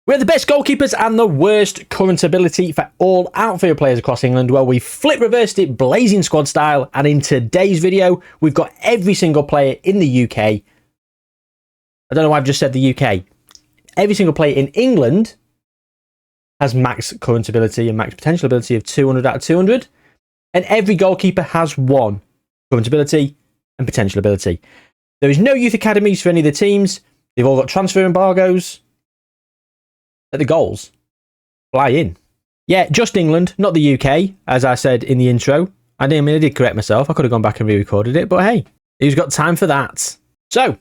We have the best goalkeepers and the worst current ability for all outfield players across England. Well, we flip-reversed it blazing squad style, and in today's video, we've got every single player in the UK. I don't know why I've just said the UK. Every single player in England has max current ability and max potential ability of 200 out of 200. And every goalkeeper has one current ability and potential ability. There is no youth academies for any of the teams. They've all got transfer embargoes. At the goals, fly in. Yeah, just England, not the UK, as I said in the intro. I did correct myself. I could have gone back and re-recorded it, but hey, who's got time for that? So,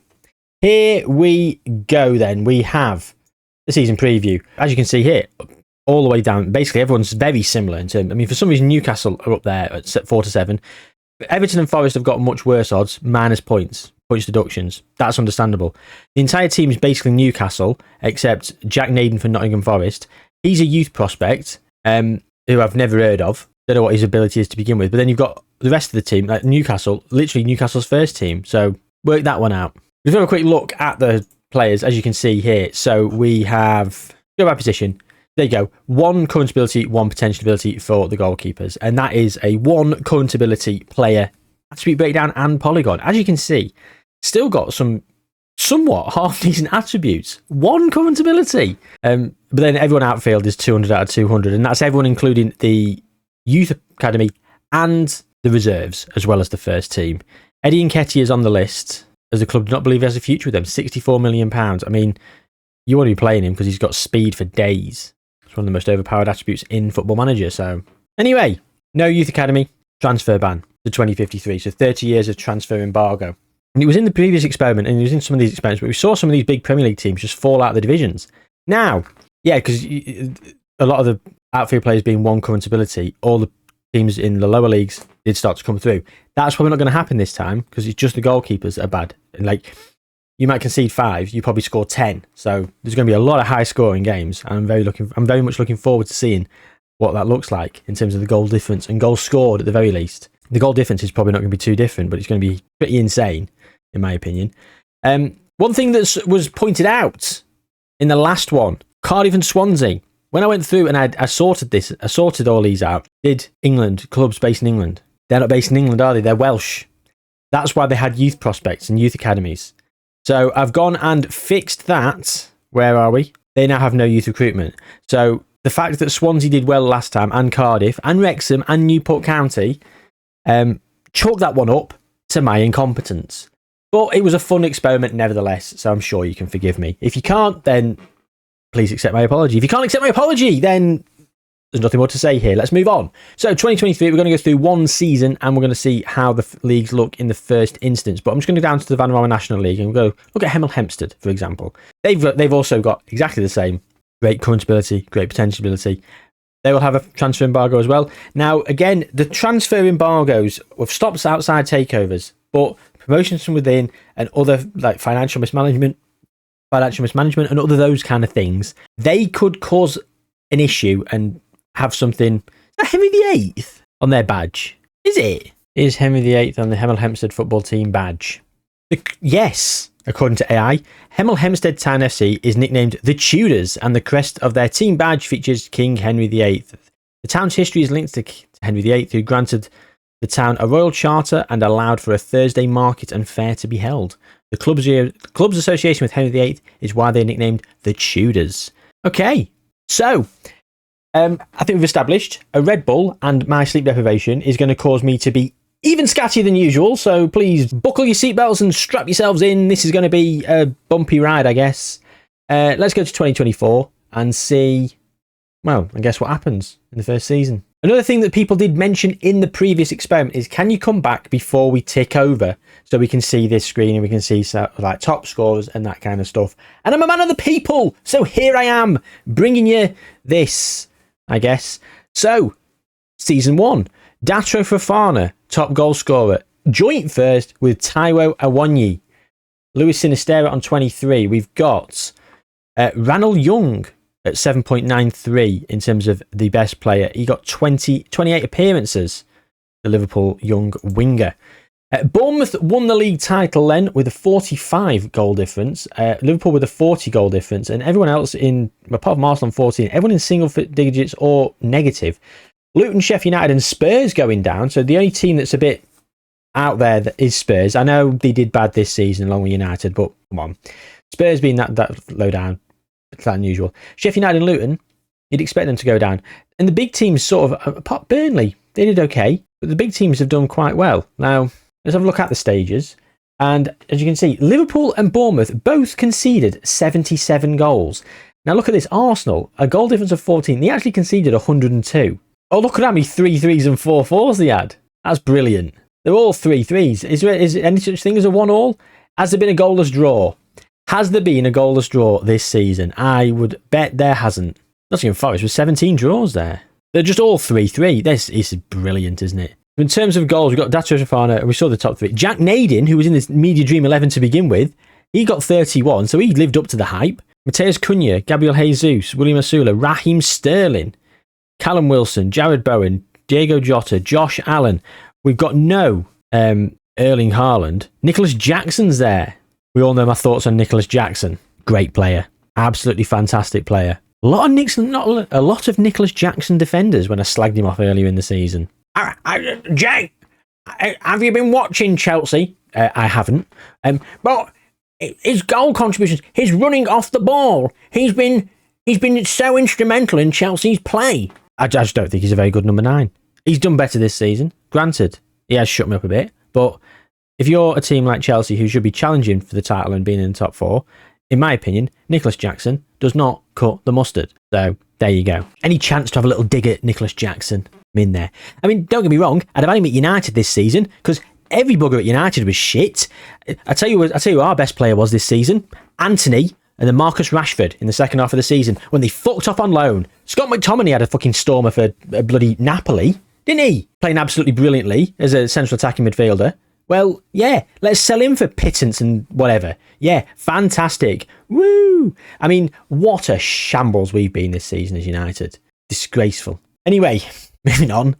here we go then. We have the season preview. As you can see here, all the way down, basically everyone's very similar in terms. I mean, for some reason, Newcastle are up there at 4 to 7. Everton and Forest have got much worse odds, minus points deductions. That's understandable. The entire team is basically Newcastle, except Jack Naden for Nottingham Forest. He's a youth prospect who I've never heard of. Don't know what his ability is to begin with. But then you've got the rest of the team, like Newcastle, literally Newcastle's first team. So work that one out. We've got a quick look at the players, as you can see here. So we have, go by position. There you go. One current ability, one potential ability for the goalkeepers. And that is a one current ability player attribute breakdown and polygon. As you can see, still got some somewhat half-decent attributes. One current ability. But then everyone outfield is 200 out of 200. And that's everyone including the Youth Academy and the reserves, as well as the first team. Eddie Nketiah is on the list, as the club do not believe he has a future with them. £64 million. I mean, you want to be playing him because he's got speed for days. It's one of the most overpowered attributes in Football Manager. So anyway, no Youth Academy, transfer ban to 2053. So 30 years of transfer embargo. And it was in the previous experiment, and it was in some of these experiments, but we saw some of these big Premier League teams just fall out of the divisions. Now, yeah, because a lot of the outfield players being one current ability, all the teams in the lower leagues did start to come through. That's probably not going to happen this time, because it's just the goalkeepers that are bad. And like, you might concede 5, you probably score 10. So there's going to be a lot of high scoring games, and I'm very much looking forward to seeing what that looks like in terms of the goal difference and goals scored at the very least. The goal difference is probably not going to be too different, but it's going to be pretty insane, in my opinion. One thing that was pointed out in the last one, Cardiff and Swansea. When I went through and I sorted all these out, did England, clubs based in England. They're not based in England, are they? They're Welsh. That's why they had youth prospects and youth academies. So I've gone and fixed that. Where are we? They now have no youth recruitment. So the fact that Swansea did well last time, and Cardiff, and Wrexham, and Newport County, chalk that one up to my incompetence. But it was a fun experiment nevertheless, so I'm sure you can forgive me. If you can't, then please accept my apology. If you can't accept my apology, then there's nothing more to say here. Let's move on. So 2023, we're going to go through one season, and we're going to see how the leagues look in the first instance. But I'm just going to go down to the Vanarama National League, and we'll go look at Hemel Hempstead, for example. They've also got exactly the same. Great current ability, great potential ability. They will have a transfer embargo as well. Now, again, the transfer embargoes have stopped outside takeovers, but promotions from within and other like financial mismanagement and other those kind of things, they could cause an issue and have something. Is that Henry VIII on their badge? Is it? Is Henry VIII on the Hemel Hempstead football team badge? Yes. According to AI, Hemel Hempstead Town FC is nicknamed the Tudors, and the crest of their team badge features King Henry VIII. The town's history is linked to Henry VIII, who granted the town a royal charter and allowed for a Thursday market and fair to be held. The club's association with Henry VIII is why they're nicknamed the Tudors. Okay, so I think we've established a Red Bull and my sleep deprivation is going to cause me to be even scattier than usual, so please buckle your seatbelts and strap yourselves in. This is going to be a bumpy ride, I guess. Let's go to 2024 and see, well, I guess what happens in the first season. Another thing that people did mention in the previous experiment is, can you come back before we tick over so we can see this screen and we can see like top scores and that kind of stuff. And I'm a man of the people, so here I am bringing you this, I guess. So, season 1, Datro Fofana, top goal scorer, joint first with Taiwo Awoniyi. Luis Sinistera on 23. We've got Ranel Young at 7.93 in terms of the best player. He got 28 appearances, the Liverpool young winger. Bournemouth won the league title then with a 45 goal difference. Liverpool with a 40 goal difference. And everyone else apart from Arsenal 14, everyone in single digits or negative. Luton, Sheffield United and Spurs going down. So the only team that's a bit out there that is Spurs. I know they did bad this season along with United, but come on. Spurs being that low down, it's that unusual. Sheffield United and Luton, you'd expect them to go down. And the big teams sort of, apart Burnley, they did okay. But the big teams have done quite well. Now, let's have a look at the stages. And as you can see, Liverpool and Bournemouth both conceded 77 goals. Now look at this. Arsenal, a goal difference of 14. They actually conceded 102. Oh, look at how many 3-3s and 4-4s they had. That's brilliant. They're all 3-3s. Is there any such thing as a 1-1? Has there been a goalless draw? Has there been a goalless draw this season? I would bet there hasn't. Nottingham Forest with 17 draws there. They're just all 3-3. This is brilliant, isn't it? In terms of goals, we've got Dato Fofana, we saw the top three. Jack Nadin, who was in this Media Dream 11 to begin with, he got 31, so he lived up to the hype. Mateus Cunha, Gabriel Jesus, William Asula, Raheem Sterling, Callum Wilson, Jared Bowen, Diego Jota, Josh Allen. We've got no Erling Haaland. Nicholas Jackson's there. We all know my thoughts on Nicholas Jackson. Great player. Absolutely fantastic player. A lot of Nicholas Jackson defenders when I slagged him off earlier in the season. Jay, have you been watching Chelsea? I haven't. But his goal contributions, his running off the ball, he's been so instrumental in Chelsea's play. I just don't think he's a very good number 9. He's done better this season. Granted, he has shut me up a bit. But if you're a team like Chelsea who should be challenging for the title and being in the top 4, in my opinion, Nicholas Jackson does not cut the mustard. So there you go. Any chance to have a little dig at Nicholas Jackson? I'm in there. I mean, don't get me wrong. I'd have had him at United this season because every bugger at United was shit. I tell you who our best player was this season. Anthony and then Marcus Rashford in the second half of the season when they fucked off on loan. Scott McTominay had a fucking stormer for bloody Napoli, didn't he? Playing absolutely brilliantly as a central attacking midfielder. Well, yeah, let's sell him for pittance and whatever. Yeah, fantastic. Woo! I mean, what a shambles we've been this season as United. Disgraceful. Anyway, moving on.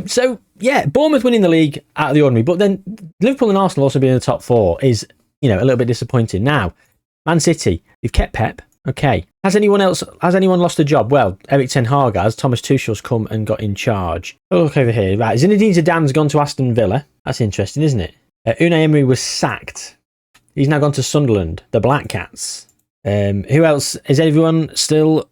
So, yeah, Bournemouth winning the league out of the ordinary, but then Liverpool and Arsenal also being in the top 4 is, a little bit disappointing. Now, Man City, they've kept Pep. Okay. Has anyone lost a job? Well, Eric Ten Hag has. Thomas Tuchel's come and got in charge. Oh, look over here. Right, Zinedine Zidane's gone to Aston Villa. That's interesting, isn't it? Unai Emery was sacked. He's now gone to Sunderland, the Black Cats. Who else? Is everyone still...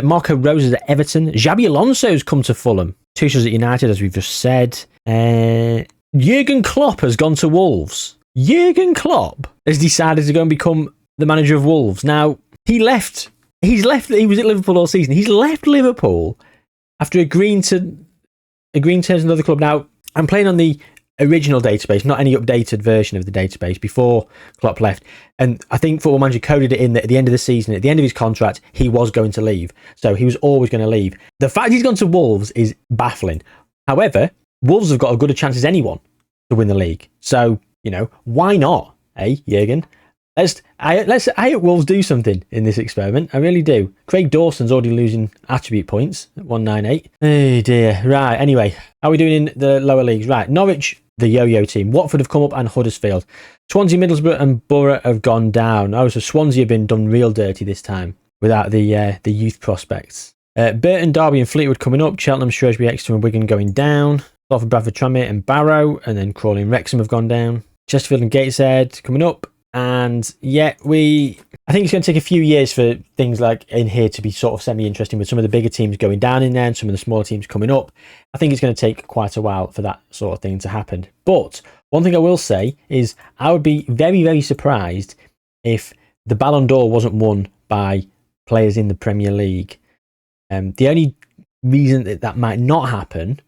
Marco Rose is at Everton. Xabi Alonso's come to Fulham. Tuchel's at United, as we've just said. Jurgen Klopp has gone to Wolves. Jurgen Klopp has decided to go and become the manager of Wolves. Now, he was at Liverpool all season. He's left Liverpool after agreeing terms with another club. Now, I'm playing on the original database, not any updated version of the database before Klopp left. And I think Football Manager coded it in that at the end of the season, at the end of his contract, he was going to leave. So he was always going to leave. The fact he's gone to Wolves is baffling. However, Wolves have got as good a chance as anyone to win the league. So, why not, Jurgen? I hope Wolves do something in this experiment. I really do. Craig Dawson's already losing attribute points at 198. Oh dear. Right, anyway. How are we doing in the lower leagues? Right, Norwich, the yo-yo team. Watford have come up and Huddersfield. Swansea, Middlesbrough and Borough have gone down. Oh, so Swansea have been done real dirty this time without the youth prospects. Burton, Derby and Fleetwood coming up. Cheltenham, Shrewsbury, Exeter and Wigan going down. Salford, Bradford, Tranmere and Barrow. And then Crawley and Wrexham have gone down. Chesterfield and Gateshead coming up. And yeah, I think it's going to take a few years for things like in here to be sort of semi-interesting with some of the bigger teams going down in there and some of the smaller teams coming up. I think it's going to take quite a while for that sort of thing to happen. But one thing I will say is I would be very, very surprised if the Ballon d'Or wasn't won by players in the Premier League. The only reason that might not happen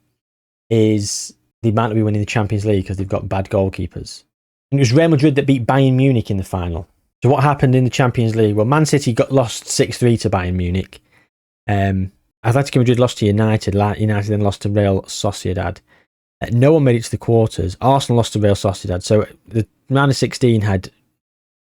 is they might not be winning the Champions League because they've got bad goalkeepers. And it was Real Madrid that beat Bayern Munich in the final. So what happened in the Champions League? Well, Man City lost 6-3 to Bayern Munich. Atletico Madrid lost to United. United then lost to Real Sociedad. No one made it to the quarters. Arsenal lost to Real Sociedad. So the round of 16 had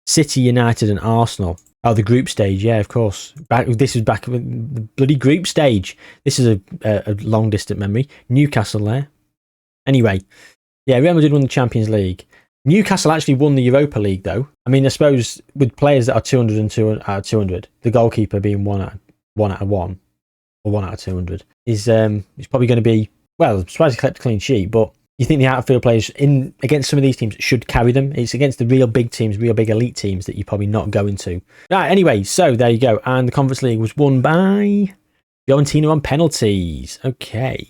City, United and Arsenal. Oh, the group stage. Yeah, of course. This was back in the bloody group stage. This is a long distant memory. Newcastle there. Anyway. Yeah, Real Madrid won the Champions League. Newcastle actually won the Europa League, though. I mean, I suppose with players that are 200 and 2 out of 200, the goalkeeper being 1 out of 1 or 1 out of 200 is probably going to be, well, I'm surprised he kept a clean sheet, but you think the outfield players against some of these teams should carry them. It's against the real big teams, real big elite teams that you're probably not going to. Right, anyway, so there you go. And the Conference League was won by Fiorentina on penalties. Okay.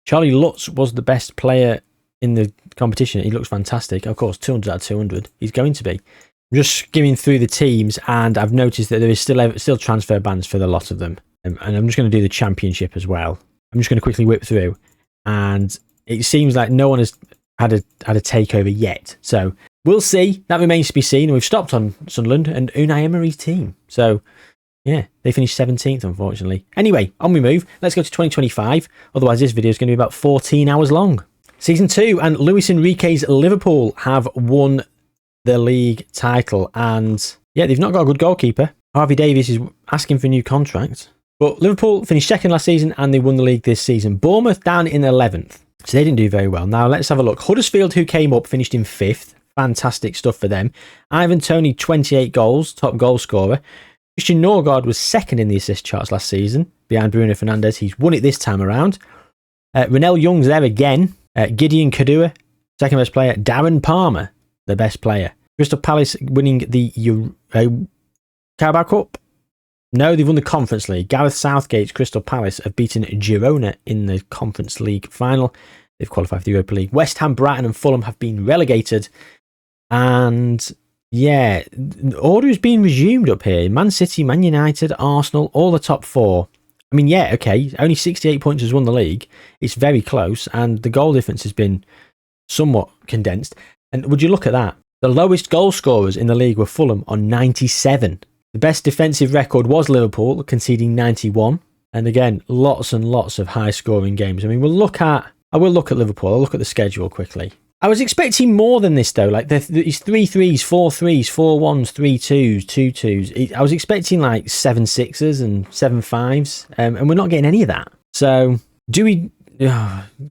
Charlie Lutz was the best player in the competition. He looks fantastic. Of course, 200 out of 200. He's going to be. I'm just skimming through the teams, and I've noticed that there is still transfer bans for the lot of them. And I'm just going to do the championship as well. I'm just going to quickly whip through, and it seems like no one has had a takeover yet. So we'll see. That remains to be seen. We've stopped on Sunderland and Unai Emery's team. So yeah, they finished 17th, unfortunately. Anyway, on we move. Let's go to 2025. Otherwise, this video is going to be about 14 hours long. Season 2 and Luis Enrique's Liverpool have won the league title. And yeah, they've not got a good goalkeeper. Harvey Davies is asking for a new contract. But Liverpool finished second last season and they won the league this season. Bournemouth down in 11th. So they didn't do very well. Now let's have a look. Huddersfield, who came up, finished in 5th. Fantastic stuff for them. Ivan Toney, 28 goals, top goal scorer. Christian Norgard was second in the assist charts last season, behind Bruno Fernandes. He's won it this time around. Renell Young's there again. Gideon Kadua, second best player. Darren Palmer, the best player. Crystal Palace winning the Carabao Cup. No, they've won the Conference League. Gareth Southgate's Crystal Palace have beaten Girona in the Conference League final. They've qualified for the Europa League. West Ham, Brighton and Fulham have been relegated. And yeah, order has been resumed up here. Man City, Man United, Arsenal, all the top 4. I mean, yeah, okay, only 68 points has won the league. It's very close, and the goal difference has been somewhat condensed. And would you look at that? The lowest goal scorers in the league were Fulham on 97. The best defensive record was Liverpool, conceding 91. And again, lots and lots of high-scoring games. I mean, I will look at Liverpool. I'll look at the schedule quickly. I was expecting more than this, though. Like, these 3-3s, 4-3s, 4-1s, 3-2s, 2-2s. I was expecting, like, 7-6s and 7-5s, and we're not getting any of that. So, do we...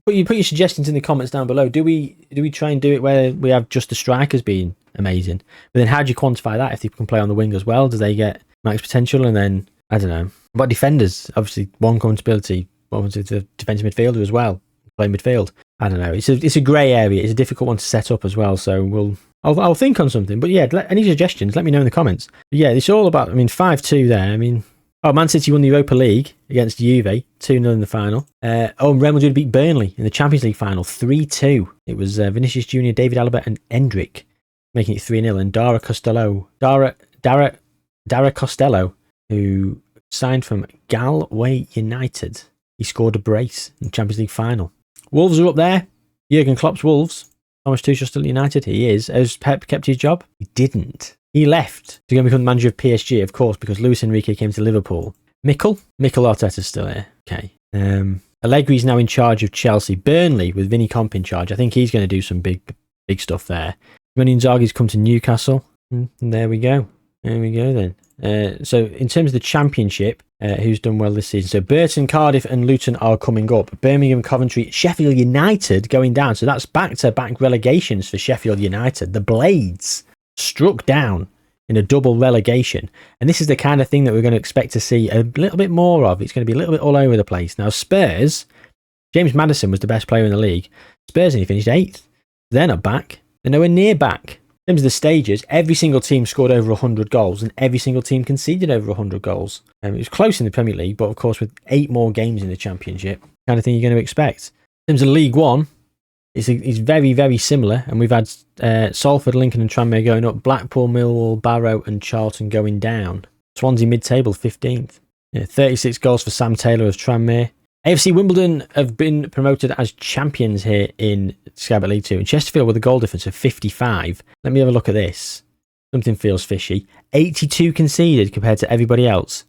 put your suggestions in the comments down below. Do we try and do it where we have just the strikers being amazing? But then how do you quantify that if they can play on the wing as well? Do they get max potential? And then, I don't know. But defenders, obviously, one accountability, one to the defensive midfielder as well, play midfield. I don't know. It's a grey area. It's a difficult one to set up as well. So I'll think on something. But yeah, any suggestions? Let me know in the comments. But yeah, it's all about. I mean, 5-2 there. I mean, Man City won the Europa League against Juve, 2-0 in the final. Real Madrid beat Burnley in the Champions League final, 3-2. It was Vinicius Junior, David Alaba, and Endrick making it 3-0. And Dara Costello, who signed from Galway United, he scored a brace in the Champions League final. Wolves are up there. Jurgen Klopp's Wolves. Thomas Tuchel still at United? He is. Has Pep kept his job? He didn't. He left to go and become the manager of PSG, of course, because Luis Enrique came to Liverpool. Mikel Arteta's still here. Okay. Allegri's now in charge of Chelsea. Burnley with Vinny Comp in charge. I think he's going to do some big stuff there. Simone Inzaghi's come to Newcastle. There we go. There we go then. So in terms of the championship, who's done well this season? So Burton, Cardiff and Luton are coming up. Birmingham, Coventry, Sheffield United going down. So that's back-to-back relegations for Sheffield United. The Blades struck down in a double relegation. And this is the kind of thing that we're going to expect to see a little bit more of. It's going to be a little bit all over the place. Now Spurs, James Maddison was the best player in the league. Spurs only finished 8th. They're not back. They're nowhere near back. In terms of the stages, every single team scored over 100 goals and every single team conceded over 100 goals. It was close in the Premier League, but of course with 8 more games in the Championship, kind of thing you're going to expect. In terms of League One, it's very, very similar, and we've had Salford, Lincoln and Tranmere going up, Blackpool, Millwall, Barrow and Charlton going down. Swansea mid-table, 15th. 36 goals for Sam Taylor of Tranmere. AFC Wimbledon have been promoted as champions here in Sky Bet League 2. And Chesterfield with a goal difference of 55. Let me have a look at this. Something feels fishy. 82 conceded compared to everybody else.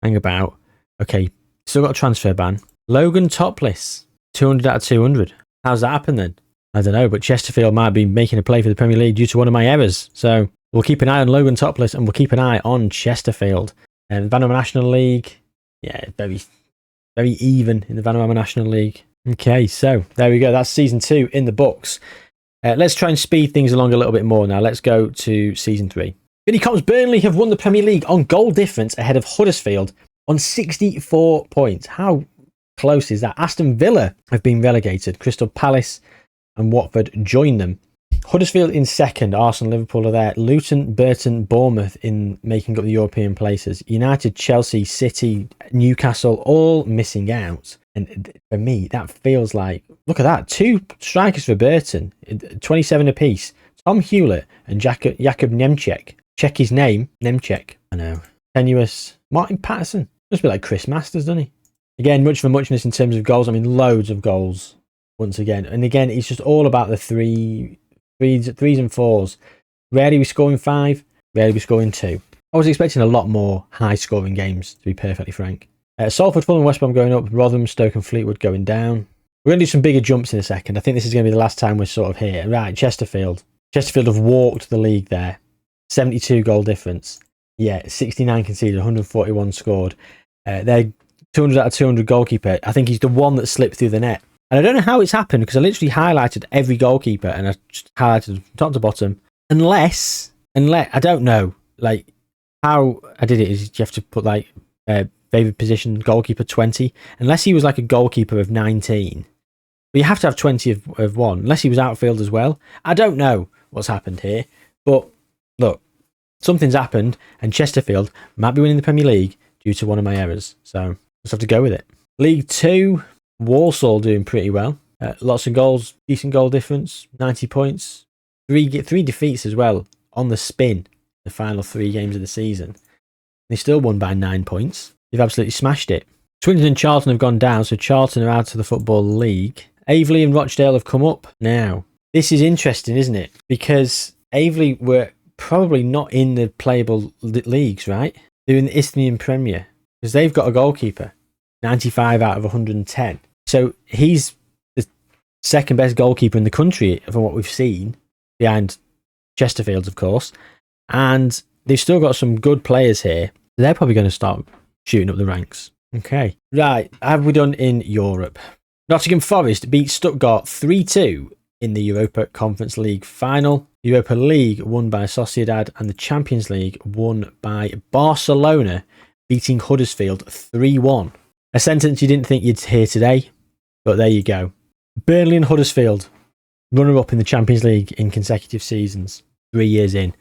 Hang about. Okay, still got a transfer ban. Logan Topless, 200 out of 200. How's that happen then? I don't know, but Chesterfield might be making a play for the Premier League due to one of my errors. So we'll keep an eye on Logan Topless and we'll keep an eye on Chesterfield. And Vanarama National League, yeah, very even in the Vanarama National League. Okay, so there we go. That's season 2 in the books. Let's try and speed things along a little bit more now. Let's go to season 3. Vinnie Comp's Burnley have won the Premier League on goal difference ahead of Huddersfield on 64 points. How close is that? Aston Villa have been relegated. Crystal Palace and Watford join them. Huddersfield in second. Arsenal, Liverpool are there. Luton, Burton, Bournemouth in making up the European places. United, Chelsea, City, Newcastle all missing out. And for me, that feels like, look at that. 2 strikers for Burton, 27 apiece. Tom Hewlett and Jakub Nemček. Check his name, Nemček. I know. Tenuous. Martin Patterson. Must be like Chris Masters, doesn't he? Again, much for muchness in terms of goals. I mean, loads of goals once again. And again, it's just all about the threes and fours. Rarely we scoring 5, rarely we scoring 2. I was expecting a lot more high-scoring games, to be perfectly frank. Salford, Fulham, West Brom going up. Rotherham, Stoke and Fleetwood going down. We're going to do some bigger jumps in a second. I think this is going to be the last time we're sort of here. Right, Chesterfield. Chesterfield have walked the league there. 72 goal difference. Yeah, 69 conceded, 141 scored. They're 200 out of 200 goalkeeper. I think he's the one that slipped through the net. And I don't know how it's happened because I literally highlighted every goalkeeper and I just highlighted top to bottom. Unless, I don't know, like how I did it is you have to put like favourite position goalkeeper 20. Unless he was like a goalkeeper of 19. But you have to have 20 of one. Unless he was outfield as well. I don't know what's happened here. But look, something's happened and Chesterfield might be winning the Premier League due to one of my errors. So just have to go with it. League 2, Walsall doing pretty well. Lots of goals, decent goal difference, 90 points. Three defeats as well on the spin, the final 3 games of the season. They still won by 9 points. They've absolutely smashed it. Swindon and Charlton have gone down, so Charlton are out of the Football League. Aveley and Rochdale have come up. Now, this is interesting, isn't it? Because Aveley were probably not in the playable leagues, right? They're in the Isthmian Premier because they've got a goalkeeper, 95 out of 110. So he's the second best goalkeeper in the country from what we've seen, behind Chesterfield, of course. And they've still got some good players here. They're probably going to start shooting up the ranks. Okay. Right. Have we done in Europe? Nottingham Forest beat Stuttgart 3-2 in the Europa Conference League final. Europa League won by Sociedad and the Champions League won by Barcelona, beating Huddersfield 3-1. A sentence you didn't think you'd hear today, but there you go. Burnley and Huddersfield, runner-up in the Champions League in consecutive seasons, 3 years in.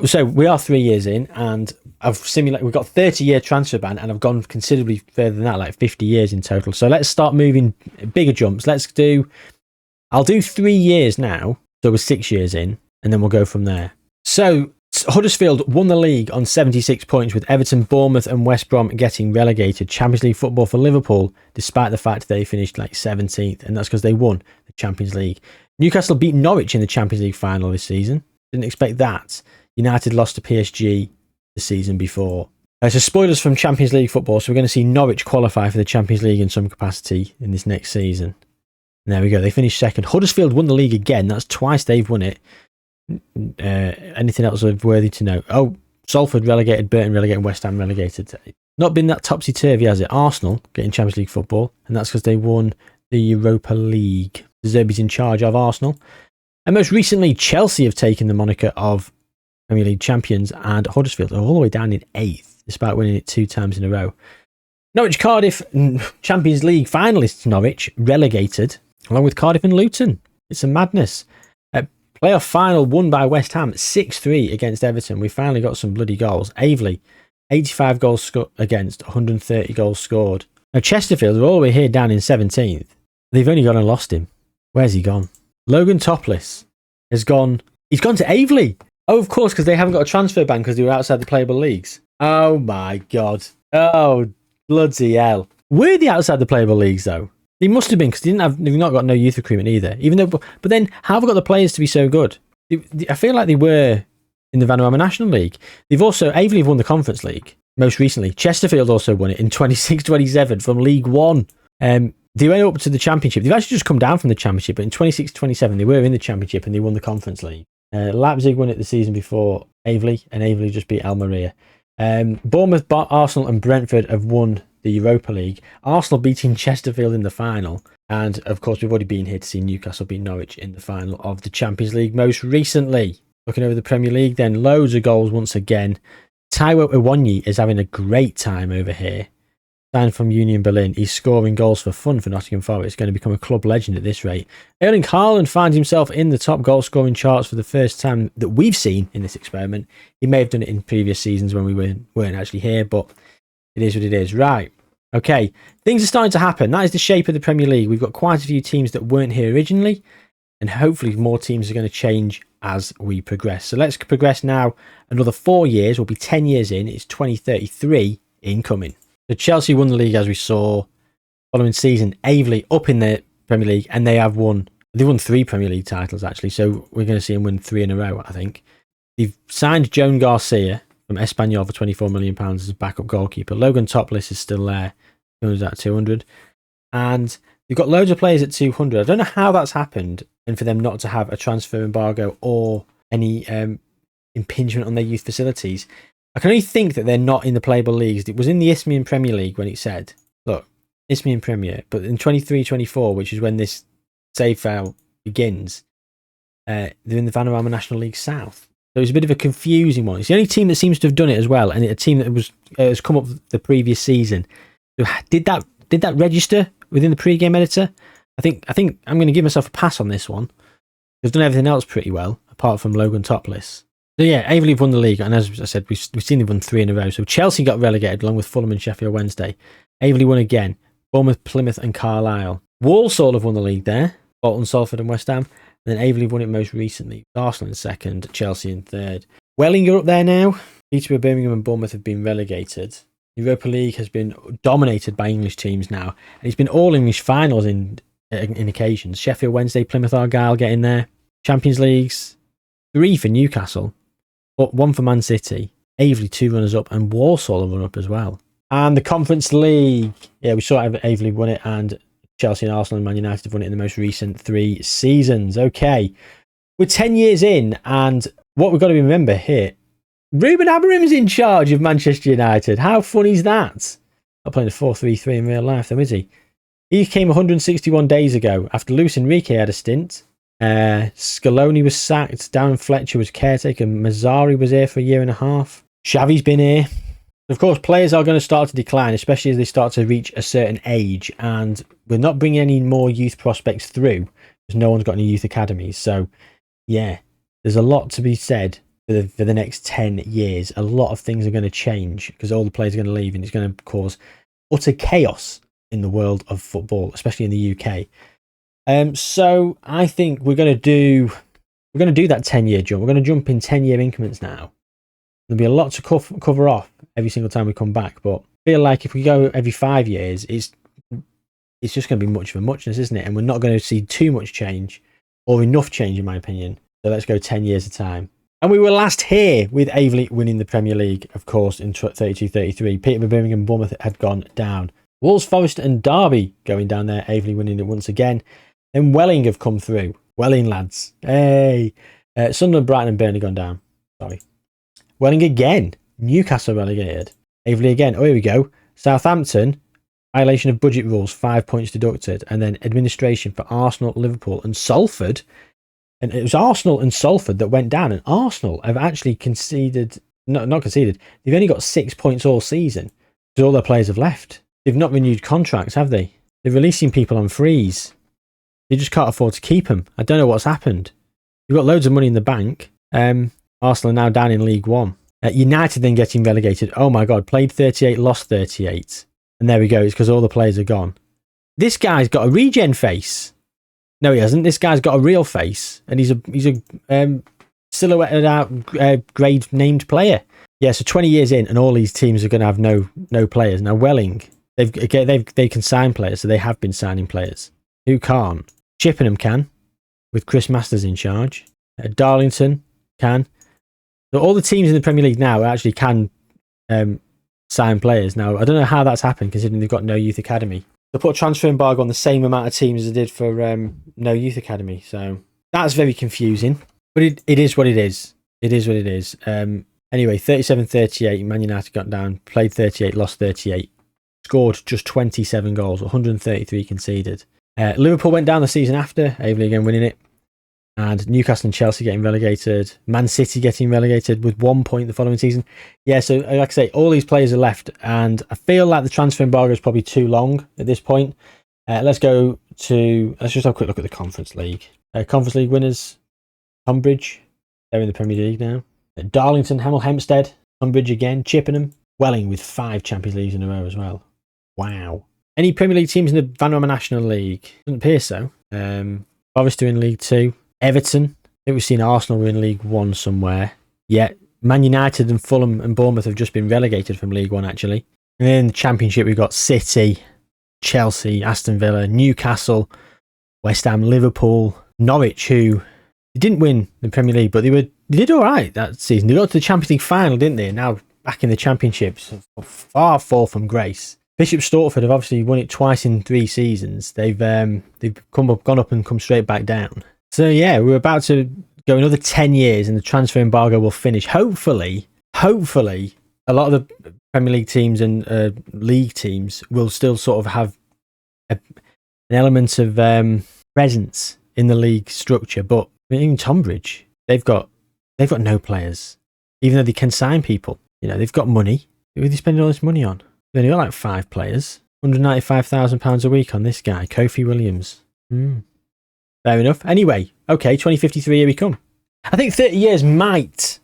So we are 3 years in, and we've got 30-year transfer ban, and I've gone considerably further than that, like 50 years in total. So let's start moving bigger jumps. I'll do 3 years now, so we're 6 years in, and then we'll go from there. So Huddersfield won the league on 76 points, with Everton, Bournemouth and West Brom getting relegated. Champions League football for Liverpool, despite the fact they finished like 17th, and that's because they won the Champions League. Newcastle beat Norwich in the Champions League final this season. Didn't expect that. United lost to PSG the season before. So spoilers from Champions League football, so we're going to see Norwich qualify for the Champions League in some capacity in this next season. And there we go, they finished second. Huddersfield won the league again, that's twice they've won it. Anything else worthy to know? Oh, Salford relegated, Burton relegated, West Ham relegated. Not been that topsy-turvy, has it? Arsenal getting Champions League football, and that's because they won the Europa League. De Zerbi's in charge of Arsenal. And most recently, Chelsea have taken the moniker of Premier League champions, and Huddersfield are all the way down in 8th, despite winning it 2 times in a row. Norwich Cardiff, Champions League finalists Norwich, relegated, along with Cardiff and Luton. It's a madness. Playoff final won by West Ham 6-3 against Everton. We finally got some bloody goals. Aveley, 85 goals against, 130 goals scored. Now Chesterfield are all the way here down in 17th. They've only gone and lost him. Where's he gone? Logan Topless has gone. He's gone to Aveley. Oh, of course, because they haven't got a transfer ban because they were outside the playable leagues. Oh my God. Oh, bloody hell. Were they outside the playable leagues though? They must have been, because they've not got no youth recruitment either. But then how have we got the players to be so good? I feel like they were in the Vanuatu National League. Aveley have won the Conference League most recently. Chesterfield also won it in 26-27 from League One. They went up to the Championship. They've actually just come down from the Championship, but in 26-27 they were in the Championship and they won the Conference League. Leipzig won it the season before Aveley, and Aveley just beat Almeria. Bournemouth, Arsenal and Brentford have won the Europa League. Arsenal beating Chesterfield in the final. And, of course, we've already been here to see Newcastle beat Norwich in the final of the Champions League most recently. Looking over the Premier League then, loads of goals once again. Taiwo Awoniyi is having a great time over here. Signed from Union Berlin. He's scoring goals for fun for Nottingham Forest. He's going to become a club legend at this rate. Erling Haaland finds himself in the top goal scoring charts for the first time that we've seen in this experiment. He may have done it in previous seasons when we weren't actually here, but it is what it is. Right. Okay. Things are starting to happen. That is the shape of the Premier League. We've got quite a few teams that weren't here originally, and hopefully more teams are going to change as we progress. So let's progress now another 4 years. We'll be 10 years in. It's 2033 incoming. So Chelsea won the league, as we saw. Following season, Aveley up in the Premier League, and they won 3 Premier League titles, actually. So we're going to see them win 3 in a row, I think. They've signed Joan Garcia from Espanyol for £24 million as a backup goalkeeper. Logan Topless is still there. He was at 200. And they've got loads of players at 200. I don't know how that's happened, and for them not to have a transfer embargo or any impingement on their youth facilities. I can only think that they're not in the playable leagues. It was in the Isthmian Premier League when it said, look, Isthmian Premier, but in 23-24, which is when this save file begins, they're in the Vanarama National League South. So it's a bit of a confusing one. It's the only team that seems to have done it as well, and a team that has come up the previous season. So did that register within the pre-game editor? I think I'm going to give myself a pass on this one. They've done everything else pretty well, apart from Logan Topless. So yeah, Aveley have won the league, and as I said, we've seen them won 3 in a row. So Chelsea got relegated along with Fulham and Sheffield Wednesday. Aveley won again. Bournemouth, Plymouth and Carlisle. Walsall have won the league there. Bolton, Salford and West Ham. And then Aveley have won it most recently. Arsenal in second, Chelsea in third. Welling are up there now. Peterborough, Birmingham and Bournemouth have been relegated. The Europa League has been dominated by English teams now. And it's been all English finals in occasions. Sheffield Wednesday, Plymouth, Argyle getting there. Champions Leagues, 3 for Newcastle. 1 for Man City, Aveley 2 runners up, and Walsall have run up as well. And the Conference League, yeah, we saw Aveley won it, and Chelsea and Arsenal and Man United have won it in the most recent 3 seasons. Okay, we're 10 years in, and what we've got to remember here, Ruben Amorim's in charge of Manchester United. How funny is that? Not playing a 4-3-3 in real life, though, is he? He came 161 days ago after Luis Enrique had a stint. Scaloni was sacked, Darren Fletcher was caretaker, Mazzari was here for 1.5 years. Xavi's been here. Of course, players are going to start to decline, especially as they start to reach a certain age, and we're not bringing any more youth prospects through because no one's got any youth academies. So, yeah, there's a lot to be said for the next 10 years. A lot of things are going to change because all the players are going to leave, and it's going to cause utter chaos in the world of football, especially in the UK. So I think we're going to do that 10-year jump. We're going to jump in 10-year increments now. There'll be a lot to cover off every single time we come back, but I feel like if we go every 5 years, it's just going to be much of a muchness, isn't it? And we're not going to see too much change, or enough change, in my opinion. So let's go 10 years at a time. And we were last here with Aveley winning the Premier League, of course, in 32-33. Peterborough, Birmingham and Bournemouth had gone down. Wolves, Forest and Derby going down there. Aveley winning it once again. Then Welling have come through. Welling, lads. Hey. Sunderland, Brighton and Burnley gone down. Sorry. Welling again. Newcastle relegated. Aveley again. Oh, here we go. Southampton, violation of budget rules, 5 points deducted. And then administration for Arsenal, Liverpool and Salford. And it was Arsenal and Salford that went down. And Arsenal have actually conceded, not conceded, they've only got 6 points all season because all their players have left. They've not renewed contracts, have they? They're releasing people on frees. They just can't afford to keep them. I don't know what's happened. You've got loads of money in the bank. Arsenal are now down in League One. United then getting relegated. Oh my God, played 38, lost 38. And there we go, it's because all the players are gone. This guy's got a regen face. No, he hasn't. This guy's got a real face. And he's a silhouetted out grade named player. Yeah, so 20 years in and all these teams are going to have no players. Now Welling, they can sign players, so they have been signing players. Who can't? Chippenham can, with Chris Masters in charge. Darlington can. So all the teams in the Premier League now actually can sign players. Now, I don't know how that's happened, considering they've got no youth academy. They put a transfer embargo on the same amount of teams as they did for no youth academy. So that's very confusing. But it is what it is. It is what it is. Anyway, 37-38, Man United got down. Played 38, lost 38. scored just 27 goals, 133 conceded. Liverpool went down the season after, Aveley again winning it. And Newcastle and Chelsea getting relegated. Man City getting relegated with 1 point the following season. Yeah, so like I say, all these players are left. And I feel like the transfer embargo is probably too long at this point. Let's just have a quick look at the Conference League. Conference League winners, Tunbridge. They're in the Premier League now. Darlington, Hemel Hempstead, Tunbridge again, Chippenham. Welling with 5 Champions Leagues in a row as well. Wow. Any Premier League teams in the Vanarama National League? Doesn't appear so. Forest are in League 2. Everton. I think we've seen Arsenal in League 1 somewhere. Yeah, Man United and Fulham and Bournemouth have just been relegated from League 1 actually. And in the Championship we've got City, Chelsea, Aston Villa, Newcastle, West Ham, Liverpool, Norwich, who didn't win the Premier League, but they did all right that season. They got to the Champions League final, didn't they? And now back in the Championships, far fall from grace. Bishop Stortford have obviously won it twice in 3 seasons. They've gone up and come straight back down. So yeah, we're about to go another 10 years and the transfer embargo will finish. Hopefully, a lot of the Premier League teams and league teams will still sort of have an element of presence in the league structure. But in Tunbridge, they've got no players, even though they can sign people. You know, they've got money. Who are they spending all this money on? They've only got like 5 players. £195,000 a week on this guy, Kofi Williams. Fair enough. Anyway, okay, 2053, here we come. I think 30 years might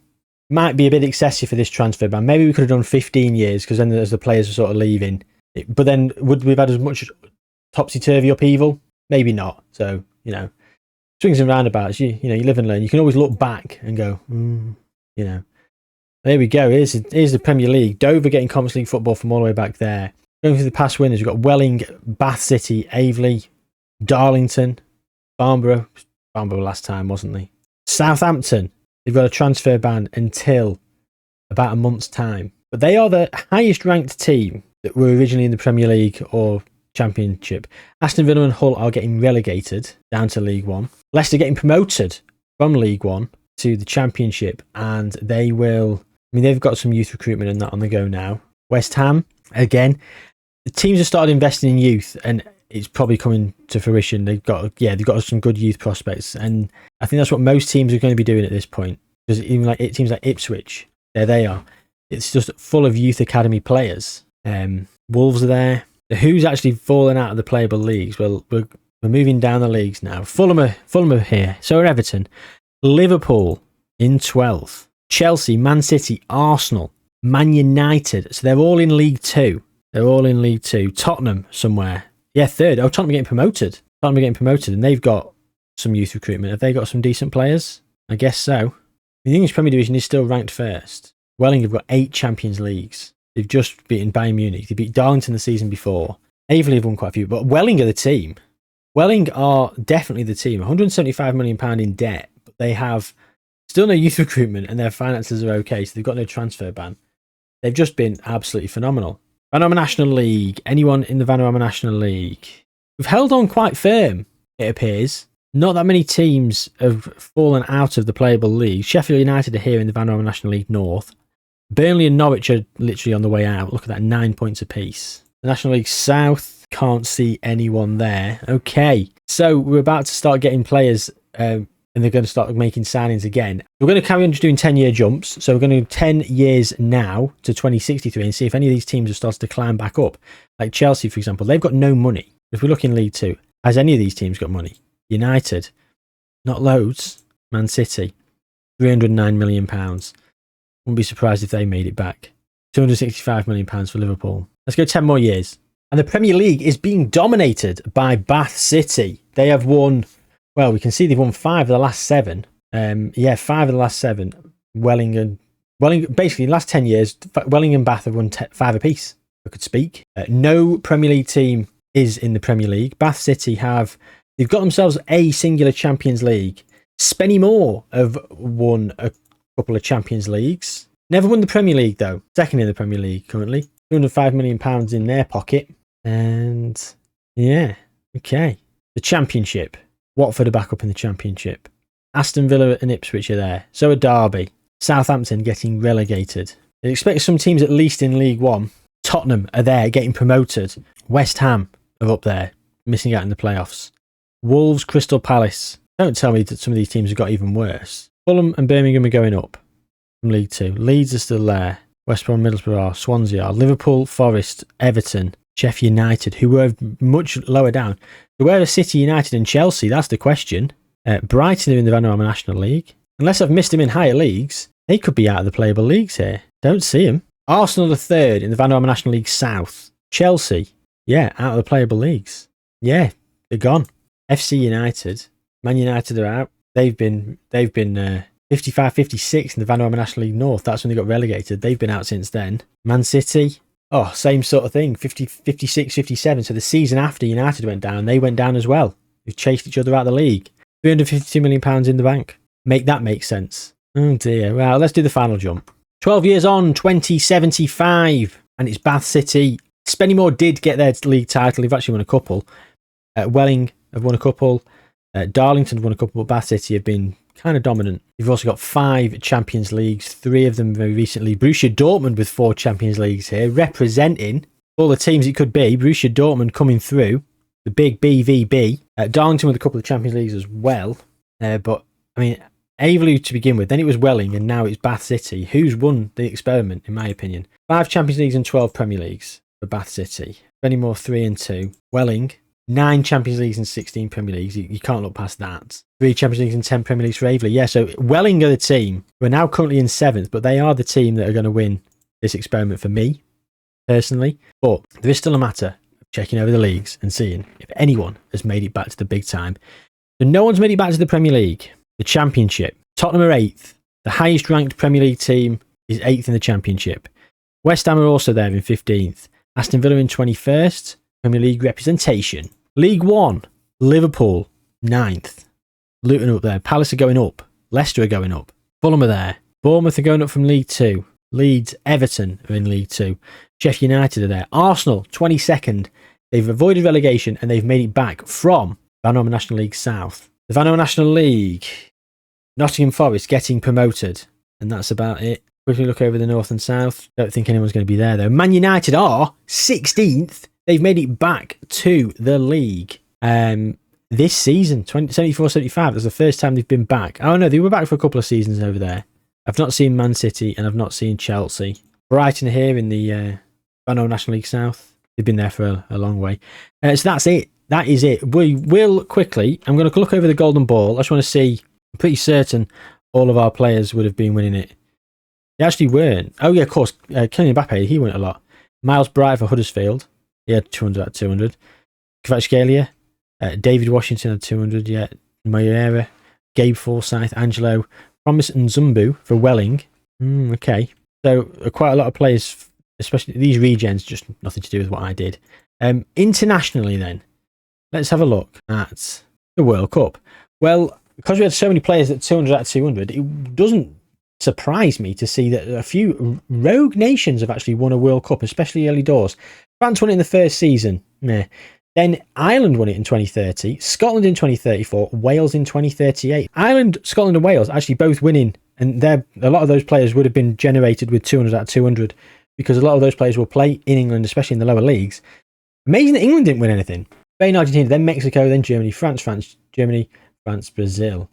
be a bit excessive for this transfer ban. Maybe we could have done 15 years because then as the players are sort of leaving. But then would we have had as much topsy-turvy upheaval? Maybe not. So, you know, swings and roundabouts. You live and learn. You can always look back and go, you know. There we go. Here's the Premier League. Dover getting Conference League football from all the way back there. Going through the past winners, we've got Welling, Bath City, Aveley, Darlington, Farnborough last time, wasn't they? Southampton, they've got a transfer ban until about a month's time. But they are the highest ranked team that were originally in the Premier League or Championship. Aston Villa and Hull are getting relegated down to League 1. Leicester getting promoted from League 1 to the Championship, and they've got some youth recruitment and that on the go now. West Ham, again, the teams have started investing in youth and it's probably coming to fruition. They've got some good youth prospects, and I think that's what most teams are going to be doing at this point. Because even like teams like Ipswich, there they are. It's just full of youth academy players. Wolves are there. Who's actually fallen out of the playable leagues? Well, we're moving down the leagues now. Fulham are here. So are Everton. Liverpool in 12th. Chelsea, Man City, Arsenal, Man United. So they're all in League 2. Tottenham somewhere. Yeah, 3rd. Oh, Tottenham are getting promoted. And they've got some youth recruitment. Have they got some decent players? I guess so. The English Premier Division is still ranked first. Welling have got 8 Champions Leagues. They've just beaten Bayern Munich. They beat Darlington the season before. Aveley have won quite a few, but Welling are the team. Welling are definitely the team. £175 million in debt, but they have still no youth recruitment and their finances are okay, so they've got no transfer ban. They've just been absolutely phenomenal. Vanarama National League. Anyone in the Vanarama National League? We've held on quite firm, it appears. Not that many teams have fallen out of the playable league. Sheffield United are here in the Vanarama National League North. Burnley and Norwich are literally on the way out. Look at that, 9 points apiece. The National League South, can't see anyone there. Okay, so we're about to start getting players and they're going to start making signings again. We're going to carry on just doing 10-year jumps. So we're going to do 10 years now to 2063 and see if any of these teams have started to climb back up. Like Chelsea, for example, they've got no money. If we look in League 2, has any of these teams got money? United, not loads. Man City, £309 million. Wouldn't be surprised if they made it back. £265 million for Liverpool. Let's go 10 more years. And the Premier League is being dominated by Bath City. They have won... Well, we can see they've won 5 of the last 7. 5 of the last 7. Welling, basically, in the last 10 years, Welling and Bath have won 5 apiece. I could speak. No Premier League team is in the Premier League. Bath City they've got themselves a singular Champions League. Spennymoor have won a couple of Champions Leagues. Never won the Premier League, though. Second in the Premier League currently. £205 million in their pocket. And, yeah, okay. The Championship. Watford are back up in the Championship. Aston Villa and Ipswich are there. So are Derby. Southampton getting relegated. They expect some teams at least in League 1. Tottenham are there getting promoted. West Ham are up there, missing out in the playoffs. Wolves, Crystal Palace. Don't tell me that some of these teams have got even worse. Fulham and Birmingham are going up from League Two. Leeds are still there. West Brom, Middlesbrough are. Swansea are. Liverpool, Forest, Everton, Sheffield United, who were much lower down. So where are City, United and Chelsea? That's the question. Brighton are in the Vanarama National League. Unless I've missed them in higher leagues, they could be out of the playable leagues here. Don't see them. Arsenal are third in the Vanarama National League South. Chelsea, yeah, out of the playable leagues. Yeah, they're gone. FC United, Man United are out. They've been 55, 56 in the Vanarama National League North. That's when they got relegated. They've been out since then. Man City, oh, same sort of thing, 50, 56, 57. So the season after United went down, they went down as well. We've chased each other out of the league. £352 million in the bank. Make that make sense. Oh dear. Well, let's do the final jump. 12 years on, 2075. And it's Bath City. Spennymoor did get their league title. They've actually won a couple. Welling have won a couple. Darlington have won a couple, but Bath City have been kind of dominant. You've also got 5 Champions Leagues, 3 of them very recently. Borussia Dortmund with 4 Champions Leagues here, representing all the teams it could be. Borussia Dortmund coming through, the big BVB. Darlington with a couple of Champions Leagues as well. But, I mean, Aveley to begin with, then it was Welling, and now it's Bath City. Who's won the experiment, in my opinion? 5 Champions Leagues and 12 Premier Leagues for Bath City. Fenimore 3 and 2. Welling, 9 Champions Leagues and 16 Premier Leagues. You can't look past that. 3 Champions Leagues and 10 Premier Leagues for Aveley. Yeah, so Welling are the team. We're now currently in 7th, but they are the team that are going to win this experiment for me, personally. But there is still a matter of checking over the leagues and seeing if anyone has made it back to the big time. So no one's made it back to the Premier League, the Championship. Tottenham are 8th. The highest ranked Premier League team is 8th in the Championship. West Ham are also there in 15th. Aston Villa in 21st. Premier League representation. League 1, Liverpool, 9th. Luton up there. Palace are going up. Leicester are going up. Fulham are there. Bournemouth are going up from League 2. Leeds, Everton are in League 2. Sheffield United are there. Arsenal, 22nd. They've avoided relegation and they've made it back from Vanarama National League South. The Vanarama National League, Nottingham Forest getting promoted. And that's about it. Quickly look over the north and south. Don't think anyone's going to be there though. Man United are 16th. They've made it back to the league this season, 74-75. That's the first time they've been back. Oh no, they were back for a couple of seasons over there. I've not seen Man City and I've not seen Chelsea. Brighton here in the Vanarama National League South. They've been there for a long way. So that's it. That is it. We will quickly, I'm going to look over the Golden Ball. I just want to see, I'm pretty certain all of our players would have been winning it. They actually weren't. Oh yeah, of course, Kylian Mbappe, he won it a lot. Miles Bright for Huddersfield. He had 200 out of 200. Kvaratskhelia. David Washington had 200, yeah. Moyera. Gabe Forsyth. Angelo. Promise and Zumbu for Welling. Okay. So quite a lot of players, especially these regens, just nothing to do with what I did. Internationally then, let's have a look at the World Cup. Well, because we had so many players at 200 out of 200, it doesn't surprise me to see that a few rogue nations have actually won a World Cup, especially early doors. France won it in the first season. Meh. Then Ireland won it in 2030, Scotland in 2034, Wales in 2038. Ireland, Scotland and Wales actually both winning, and a lot of those players would have been generated with 200 out of 200 because a lot of those players will play in England, especially in the lower leagues. Amazing that England didn't win anything. Spain, Argentina, then Mexico, then Germany, France, Germany, France, Brazil.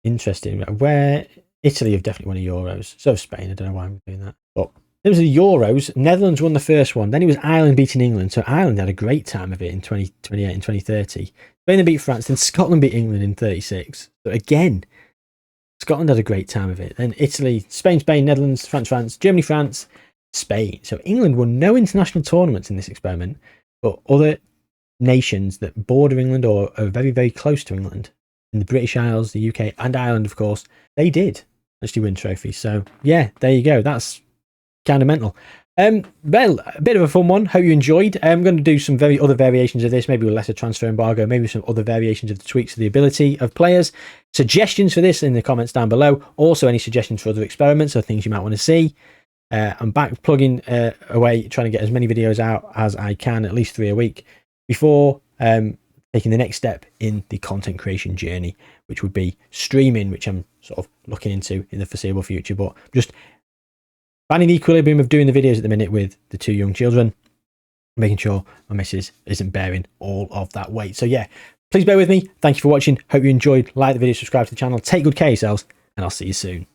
Interesting. Where Italy have definitely won a Euros. So have Spain. I don't know why I'm doing that. But in terms of the Euros, Netherlands won the first one. Then it was Ireland beating England. So Ireland had a great time of it in 2028 and 2030. Spain then beat France. Then Scotland beat England in 36. So again, Scotland had a great time of it. Then Italy, Spain, Netherlands, France, Germany, France, Spain. So England won no international tournaments in this experiment. But other nations that border England or are very, very close to England, in the British Isles, the UK, and Ireland, of course, they did actually win trophies. So yeah, there you go. That's kind of mental. Well, a bit of a fun one. Hope you enjoyed. I'm going to do some other variations of this, maybe with lesser transfer embargo, maybe some other variations of the tweaks of the ability of players. Suggestions for this in the comments down below. Also, any suggestions for other experiments or things you might want to see. I'm back plugging away, trying to get as many videos out as I can, at least 3 a week, before taking the next step in the content creation journey, which would be streaming, which I'm sort of looking into in the foreseeable future. But just finding the equilibrium of doing the videos at the minute with the 2 young children, making sure my missus isn't bearing all of that weight. So yeah, please bear with me. Thank you for watching. Hope you enjoyed. Like the video, subscribe to the channel, take good care of yourselves, and I'll see you soon.